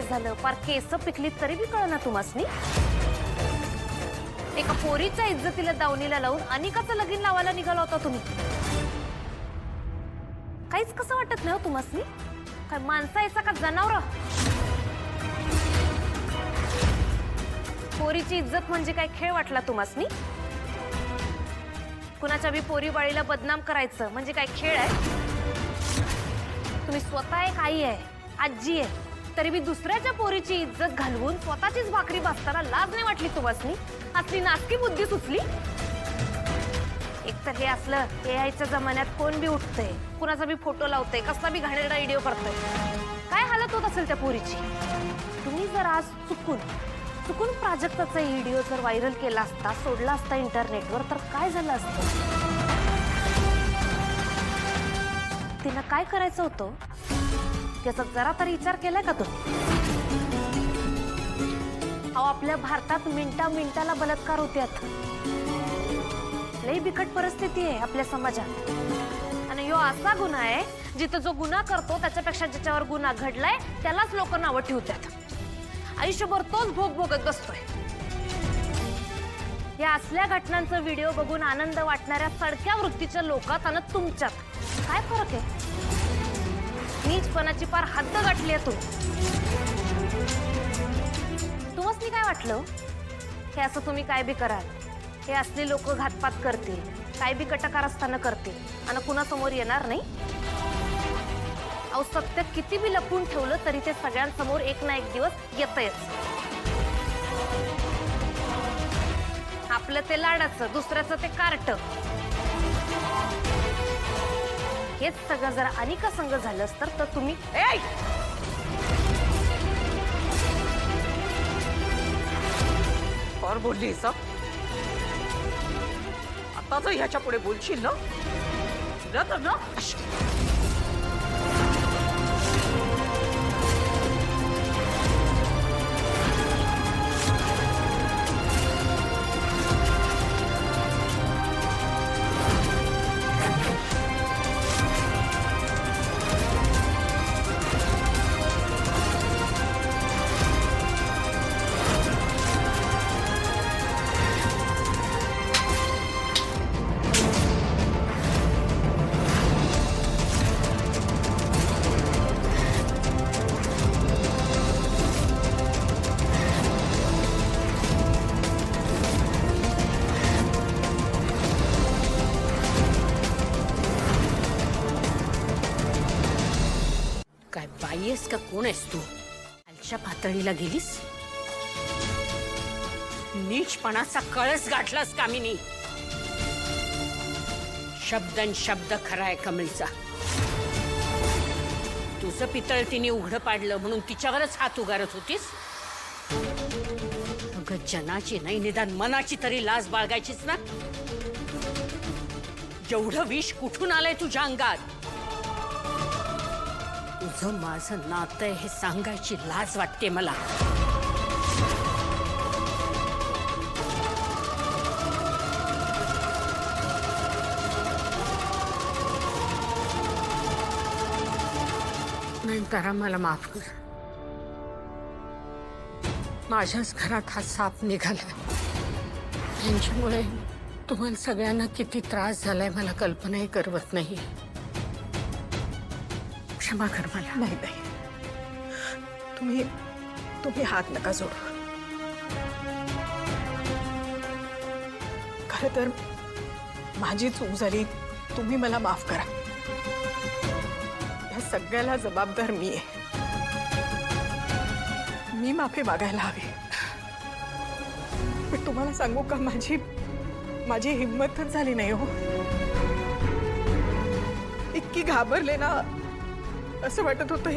त्रास झालं, पार केस पिकली तरी बी कळना तुम्हासनी. एका पोरीच्या इज्जतीला दावणीला लावून अनिकाचं लगीन लावायला निघाला होता तुम्ही. काहीच कसं वाटत नाही हो तुम्हासनी? काय माणसा याचा का जनावर? पोरीची इज्जत म्हणजे काय खेळ वाटला तुम्हासनी? कुणाच्या बी पोरी बाळीला बदनाम करायचं म्हणजे काय खेळ आहे? तुम्ही स्वतः एक आई आहे, आजी आहे, तरी बी दुसऱ्याच्या पोरीची इज्जत घालवून स्वतःचीच भाकरी भाजताना लाज नाही वाटली तुम्हासनी? असली नासकी बुद्धी सुचली? एकतर हे असलं एआयच्या जमान्यात कोण बी उठतंय, कुणाचा बी फोटो लावतंय, कसला बी घाणेरडा व्हिडिओ करतोय. काय हालत होत असेल त्या पोरीची? तुम्ही जर आज चुकून प्राजक्ताचा व्हिडिओ जर व्हायरल केला असता, सोडला असता इंटरनेटवर, तर काय झालं असतं? तिनं काय करायचं होतं त्याचा जरा तरी विचार केलाय का तुम्ही? अहो, आपल्या भारतात मिनिटाला बलात्कार होत्यात. लई बिकट परिस्थिती आहे आपल्या समाजात. आणि ह्यो असा गुन्हा आहे जिथं जो गुन्हा करतो त्याच्यापेक्षा ज्याच्यावर गुन्हा घडलाय त्यालाच लोक नावं ठेवतात. आयुष्यभर तोच भोग भोगत बसतोय. या असल्या घटनांचा व्हिडिओ बघून आनंद वाटणाऱ्या सडक्या वृत्तीच्या लोकात आणि तुमच्यात काय फरक आहे? नीचपणाची पार हद्द गाठली आहे तुम्हासनी काय वाटलं हे असं तुम्ही काय बी कराल, हे असले लोक घातपात करतील, काय बी कटकारस्थानं करतील आणि कुणासमोर येणार नाही? अहो, सत्य किती बी लपवून ठेवलं तरी ते सगळ्यांसमोर एक ना एक दिवस येतंच. आपलं ते लाडाचं, दुसऱ्याचं ते कार्ट. हेच सगळं जर अनिका संग झालं असतं तर तुम्ही और बोललीस आता जर ह्याच्या पुढे बोलशील ना तर ना काय बाई आहेस का कोण आहेस तू? खालच्या पातळीला गेलीस? नीचपणाचा कळस गाठलास कामिनी. शब्दन शब्द खरा आहे कमळीचा. तुझं पितळ तिने उघडं पाडलं म्हणून तिच्यावरच हात उगारत होतीस? अगं, जनाची नाही निदान मनाची तरी लाज बाळगायचीच ना. एवढं विष कुठून आलंय तुझ्या अंगात? तुझं माझं नातं आहे हे सांगायची लाज वाटते मला. नंतर मला माफ कर. माझ्याच घरात हा साप निघाला. त्यांच्यामुळे तुम्हाला सगळ्यांना किती त्रास झालाय मला कल्पनाही करवत नाही. क्षमा कर मला. नाही तुम्ही हात नका जोडू. खरं तर माझी चूक झाली. तुम्ही मला माफ करा. या सगळ्याला जबाबदार मी आहे. मी माफी मागायला हवी. पण तुम्हाला सांगू का, माझी हिम्मतच झाली नाही हो. इतकी घाबरले ना, असं वाटत होतं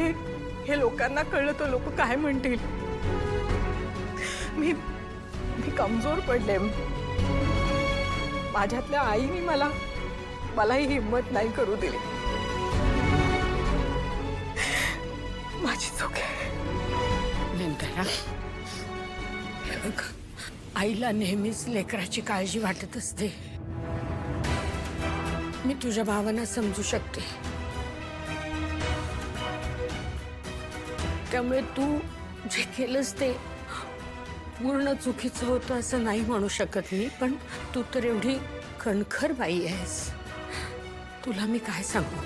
हे लोकांना कळलं तर लोक काय म्हणतील. मी कमजोर पडले. माझ्यातल्या आईने मला ही हिम्मत नाही करू दिली. माझी चूक आहे. नंतर आईला नेहमीच लेकराची काळजी वाटत असते. मी तुझ्या भावना समजू शकते. त्यामुळे तू जे केलंस ते पूर्ण चुकीचं होतं असं नाही म्हणू शकत मी, पण तू तर एवढी कणखर बाई आहेस, तुला मी काय सांगू.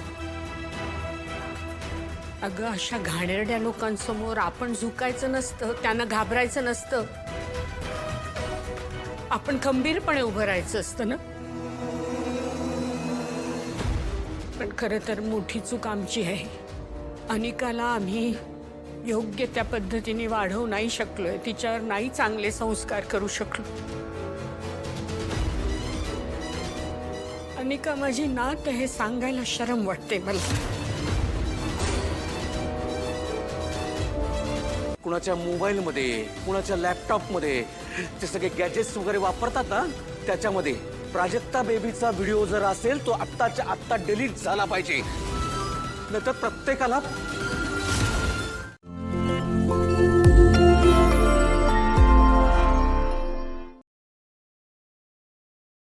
अगं अशा घाणेरड्या लोकांसमोर आपण झुकायचं नसतं, त्यांना घाबरायचं नसतं, आपण खंबीरपणे उभं राहायचं असतं ना. पण खरं तर मोठी चूक आमची आहे. अनिकाला आम्ही योग्य त्या पद्धतीने वाढवू नाही शकलोय, तिच्यावर नाही चांगले संस्कार करू शकलो. अनिका माझी नात हे सांगायला शरम वाटते मला. कुणाच्या मोबाईलमध्ये, कुणाच्या लॅपटॉपमध्ये ते सगळे गॅजेट्स वगैरे वापरतात ना, त्याच्यामध्ये प्राजक्ता बेबीचा व्हिडिओ जर असेल तो आत्ताच्या आत्ता डिलीट झाला पाहिजे. नाहीतर प्रत्येकाला